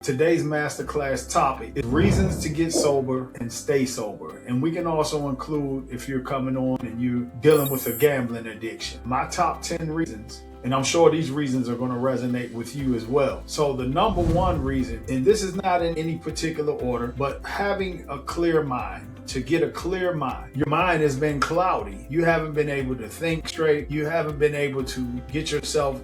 Today's masterclass topic is reasons to get sober and stay sober. And we can also include if you're coming on and you're dealing with a gambling addiction. My top 10 reasons, and I'm sure these reasons are going to resonate with you as well. So the number one reason, and this is not in any particular order, but having a clear mind. To get a clear mind. Your mind has been cloudy. You haven't been able to think straight. You haven't been able to get yourself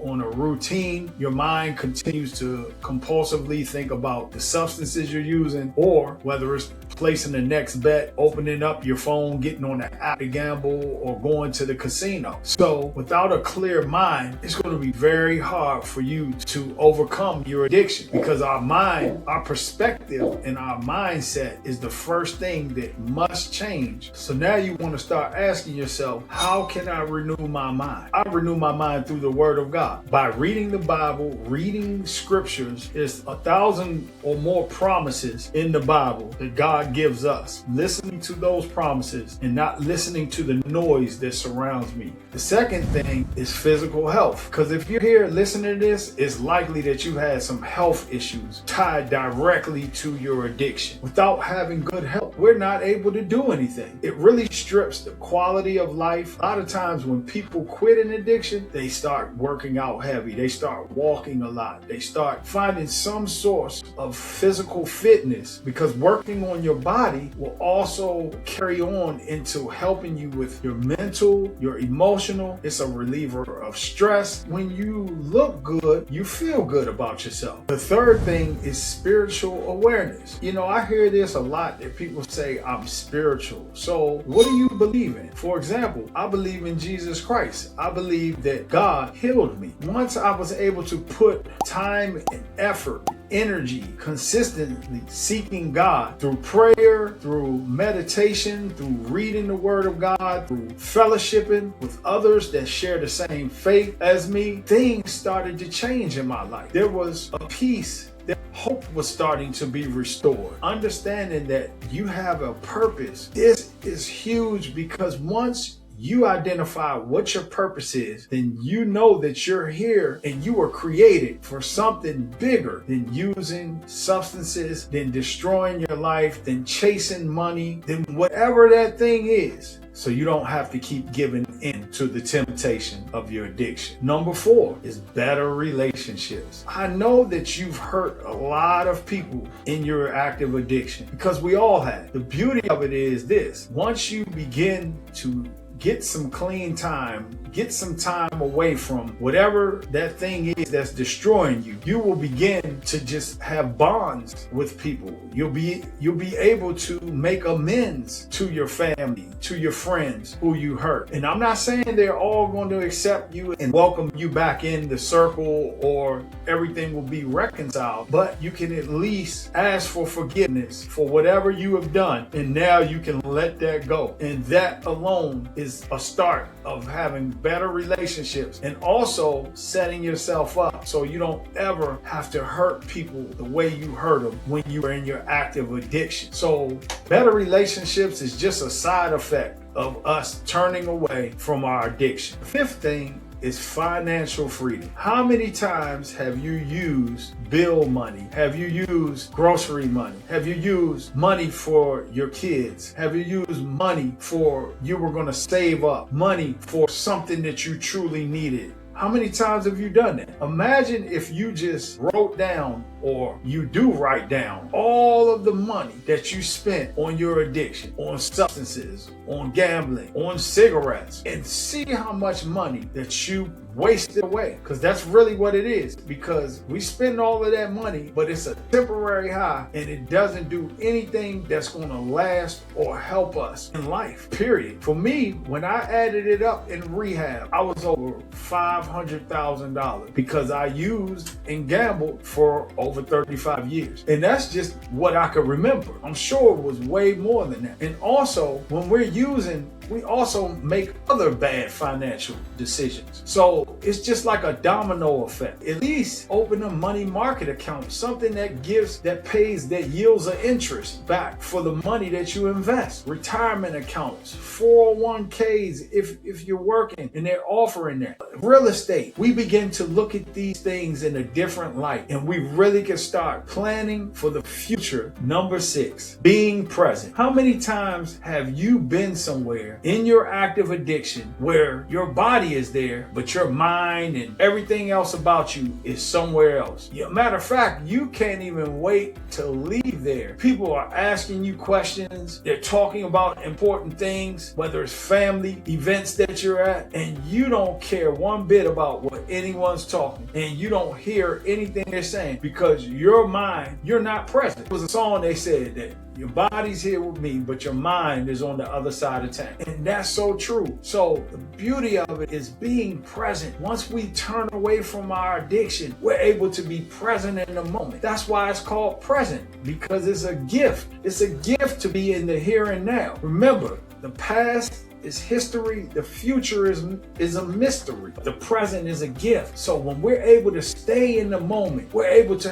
on a routine. Your mind continues to compulsively think about the substances you're using, or whether it's placing the next bet, opening up your phone, getting on the app to gamble, or going to the casino. So without a clear mind, it's going to be very hard for you to overcome your addiction, because our mind, our perspective, and our mindset is the first thing that must change. So now you want to start asking yourself, how can I renew my mind? I renew my mind through the Word of God. By reading the Bible, reading scriptures. There's 1,000 or more promises in the Bible that God gives us. Listening to those promises and not listening to the noise that surrounds me. The second thing is physical health. Because if you're here listening to this, it's likely that you had some health issues tied directly to your addiction. Without having good health, we're not able to do anything. It really strips the quality of life. A lot of times when people quit an addiction, they start working out heavy. They start walking a lot. They start finding some source of physical fitness, because working on your body will also carry on into helping you with your mental, your emotional. It's a reliever of stress. When you look good, you feel good about yourself. The third thing is spiritual awareness. You know, I hear this a lot that people say, I'm spiritual. So what do you believe in? For example, I believe in Jesus Christ. I believe that God healed me. Once I was able to put time and effort, energy, consistently seeking God through prayer, through meditation, through reading the Word of God, through fellowshipping with others that share the same faith as me, things started to change in my life. There was a peace. That hope was starting to be restored. Understanding that you have a purpose. This is huge, because once you identify what your purpose is, then you know that you're here and you were created for something bigger than using substances, than destroying your life, than chasing money, than whatever that thing is. So you don't have to keep giving in to the temptation of your addiction. Number 4 is better relationships. I know that you've hurt a lot of people in your active addiction, because we all have. The beauty of it is this: once you begin to get some clean time, get some time away from whatever that thing is that's destroying you, you will begin to just have bonds with people. You'll be able to make amends to your family, to your friends who you hurt. And I'm not saying they're all going to accept you and welcome you back in the circle, or everything will be reconciled, but you can at least ask for forgiveness for whatever you have done, and now you can let that go. And that alone is a start of having better relationships, and also setting yourself up so you don't ever have to hurt people the way you hurt them when you are in your active addiction. So better relationships is just a side effect of us turning away from our addiction. The fifth thing is financial freedom. How many times have you used bill money? Have you used grocery money? Have you used money for your kids? Have you used money for you were going to save up? Money for something that you truly needed? How many times have you done that? Imagine if you just wrote down, or you do write down, all of the money that you spent on your addiction, on substances, on gambling, on cigarettes, and see how much money that you wasted away. Because that's really what it is. Because we spend all of that money, but it's a temporary high, and it doesn't do anything that's going to last or help us in life, period. For me, when I added it up in rehab, I was over $500,000, because I used and gambled for over 35 years. And that's just what I could remember. I'm sure it was way more than that. And also, when we're using, we also make other bad financial decisions. So it's just like a domino effect. At least open a money market account, something that pays, that yields an interest back for the money that you invest. Retirement accounts, 401ks, if you're working and they're offering that. Real estate, we begin to look at these things in a different light, and we really really can start planning for the future. Number 6, being present. How many times have you been somewhere in your active addiction where your body is there, but your mind and everything else about you is somewhere else? Matter of fact, you can't even wait to leave there. People are asking you questions. They're talking about important things, whether it's family events that you're at, and you don't care one bit about what anyone's talking, and you don't hear anything they're saying because your mind, you're not present. It was a song they said that your body's here with me, but your mind is on the other side of town. And that's so true. So the beauty of it is being present. Once we turn away from our addiction, we're able to be present in the moment. That's why it's called present, because it's a gift. It's a gift to be in the here and now. Remember, the past is history. The future is a mystery. The present is a gift. So when we're able to stay in the moment, we're able to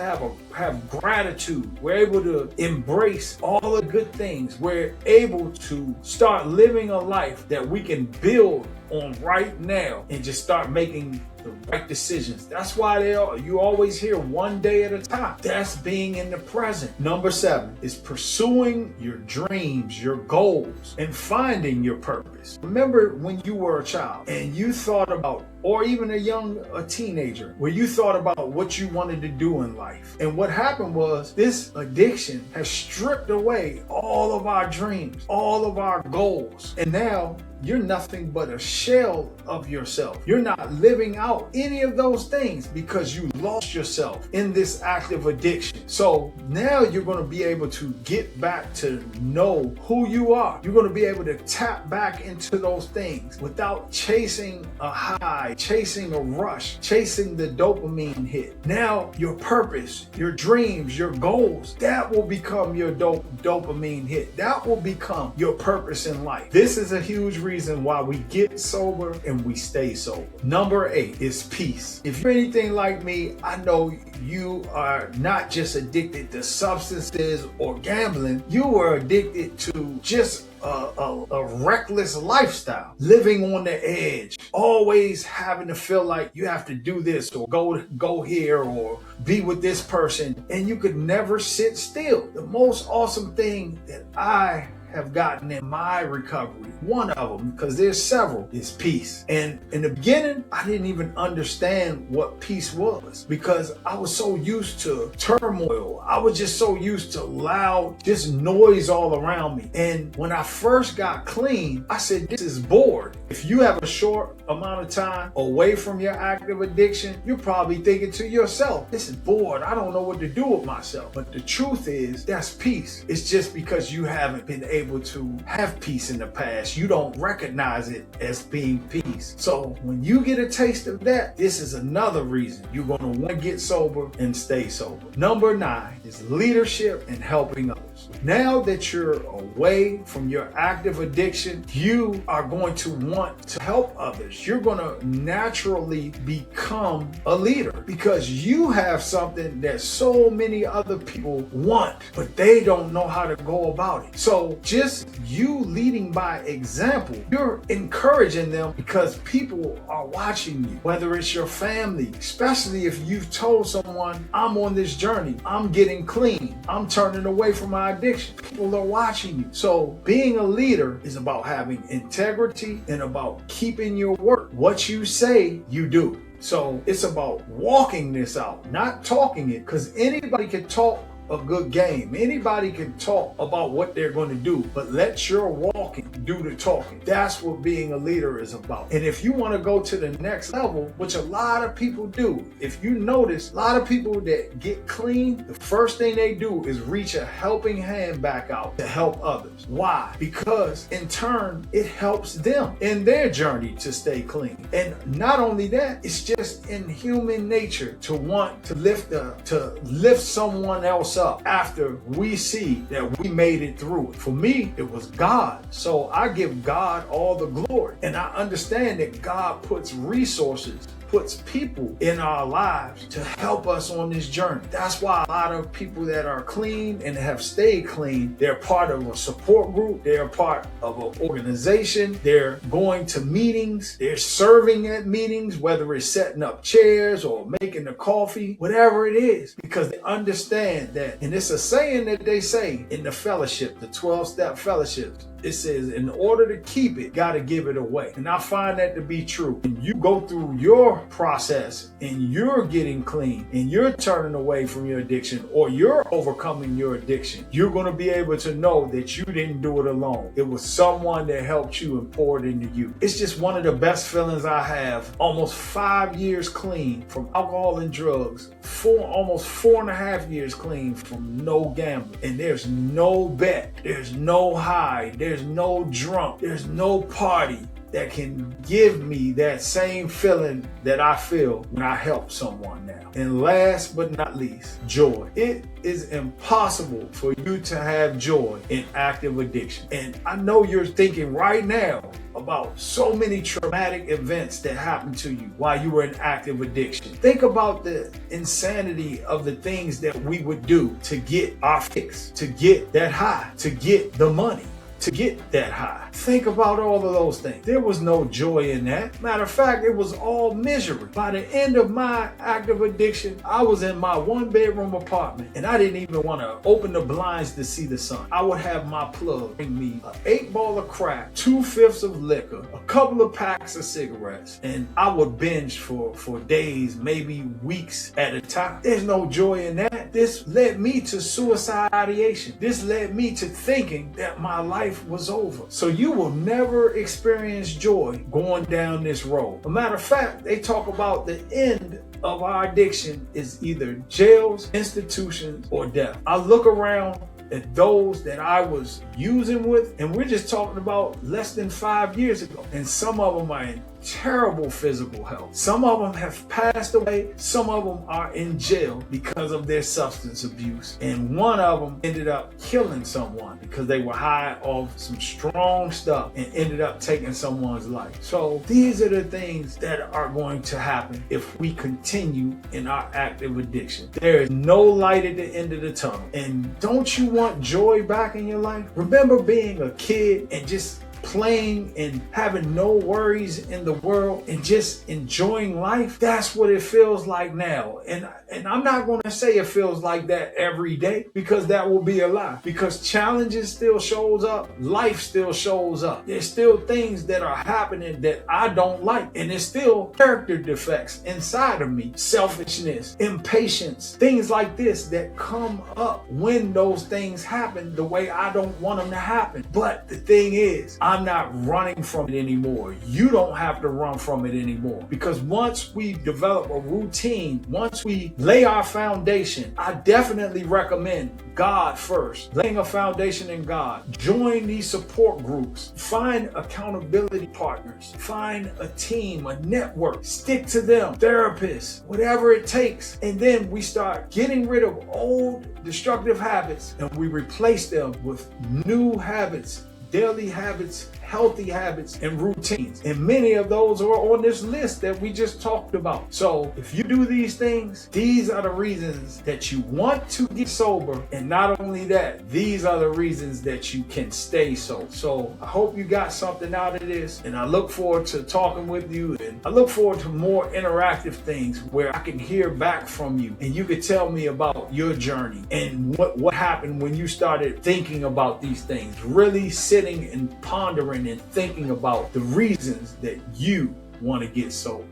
have gratitude. We're able to embrace all the good things. We're able to start living a life that we can build on right now and just start making the right decisions. That's why you always hear one day at a time. That's being in the present. Number 7 is pursuing your dreams, your goals, and finding your purpose. Remember when you were a child and you thought about, or even a teenager, where you thought about what you wanted to do in life. And what happened was this addiction has stripped away all of our dreams, all of our goals. And now you're nothing but a shell of yourself. You're not living out any of those things because you lost yourself in this active addiction. So now you're going to be able to get back to know who you are. You're going to be able to tap back into those things without chasing a high, chasing a rush, chasing the dopamine hit. Now your purpose, your dreams, your goals, that will become your dopamine hit. That will become your purpose in life. This is a huge reason why we get sober and we stay sober. Number 8 is peace. If you're anything like me, I know you are not just addicted to substances or gambling. You are addicted to just a reckless lifestyle, living on the edge, always having to feel like you have to do this or go here or be with this person, and you could never sit still. The most awesome thing that I have gotten in my recovery, one of them, because there's several, is peace. And in the beginning, I didn't even understand what peace was because I was so used to turmoil. I was just so used to loud, just noise all around me. And when I first got clean, I said, this is bored. If you have a short amount of time away from your active addiction, you're probably thinking to yourself, this is bored. I don't know what to do with myself. But the truth is, that's peace. It's just because you haven't been able to have peace in the past. You don't recognize it as being peace. So when you get a taste of that, this is another reason you're going to want to get sober and stay sober. Number 9 is leadership and helping others. Now that you're away from your active addiction, you are going to want to help others. You're going to naturally become a leader because you have something that so many other people want, but they don't know how to go about it. So just you leading by example, you're encouraging them because people are watching you, whether it's your family, especially if you've told someone, I'm on this journey, I'm getting clean, I'm turning away from my addiction. People are watching you. So being a leader is about having integrity and about keeping your word. What you say, you do. So it's about walking this out, not talking it, because anybody can talk a good game. Anybody can talk about what they're going to do, but let your walking do the talking. That's what being a leader is about. And if you want to go to the next level, which a lot of people do, if you notice, a lot of people that get clean, the first thing they do is reach a helping hand back out to help others. Why? Because in turn, it helps them in their journey to stay clean. And not only that, it's just in human nature to want to lift someone else up after we see that we made it through it. For me, it was God. So I give God all the glory. And I understand that God puts resources, puts people in our lives to help us on this journey. That's why a lot of people that are clean and have stayed clean, they're part of a support group, they're part of an organization, they're going to meetings, they're serving at meetings, whether it's setting up chairs or making the coffee, whatever it is, because they understand that, and it's a saying that they say in the fellowship, the 12-step fellowships. It says, in order to keep it, got to give it away. And I find that to be true. When you go through your process and you're getting clean and you're turning away from your addiction or you're overcoming your addiction, you're going to be able to know that you didn't do it alone. It was someone that helped you and poured into you. It's just one of the best feelings I have. Almost 5 years clean from alcohol and drugs, almost 4.5 years clean from no gambling. And there's no bet, there's no high, there's no drunk, there's no party that can give me that same feeling that I feel when I help someone now. And last but not least, joy. It is impossible for you to have joy in active addiction. And I know you're thinking right now about so many traumatic events that happened to you while you were in active addiction. Think about the insanity of the things that we would do to get our fix, to get that high, to get the money, to get that high. Think about all of those things. There was no joy in that. Matter of fact, it was all misery. By the end of my active addiction, I was in my 1-bedroom apartment and I didn't even want to open the blinds to see the sun. I would have my plug bring me an 8-ball of crack, 2/5 of liquor, a couple of packs of cigarettes, and I would binge for days, maybe weeks at a time. There's no joy in that. This led me to suicide ideation. This led me to thinking that my life was over. So you will never experience joy going down this road. As a matter of fact, they talk about the end of our addiction is either jails, institutions, or death. I look around at those that I was using with, and we're just talking about less than 5 years ago. And some of them are in terrible physical health. Some of them have passed away. Some of them are in jail because of their substance abuse. And one of them ended up killing someone because they were high off some strong stuff and ended up taking someone's life. So these are the things that are going to happen if we continue in our active addiction. There is no light at the end of the tunnel. And don't you want joy back in your life? Remember being a kid and just playing and having no worries in the world and just enjoying life? That's what it feels like now. And I'm not going to say it feels like that every day, because that will be a lie. Because challenges still shows up, life still shows up. There's still things that are happening that I don't like, and there's still character defects inside of me, selfishness, impatience, things like this that come up when those things happen the way I don't want them to happen. But the thing is, I'm not running from it anymore. You don't have to run from it anymore, because once we develop a routine, once we lay our foundation, I definitely recommend God first. Laying a foundation in God. Join these support groups. Find accountability partners. Find a team, a network. Stick to them. Therapists, whatever it takes. And then we start getting rid of old destructive habits and we replace them with new habits, daily habits, healthy habits, and routines. And many of those are on this list that we just talked about. So if you do these things, these are the reasons that you want to get sober. And not only that, these are the reasons that you can stay sober. So I hope you got something out of this, and I look forward to talking with you, and I look forward to more interactive things where I can hear back from you and you can tell me about your journey and what happened when you started thinking about these things, really sitting and pondering and thinking about the reasons that you want to get sober.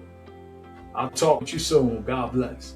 I'll talk with you soon. God bless.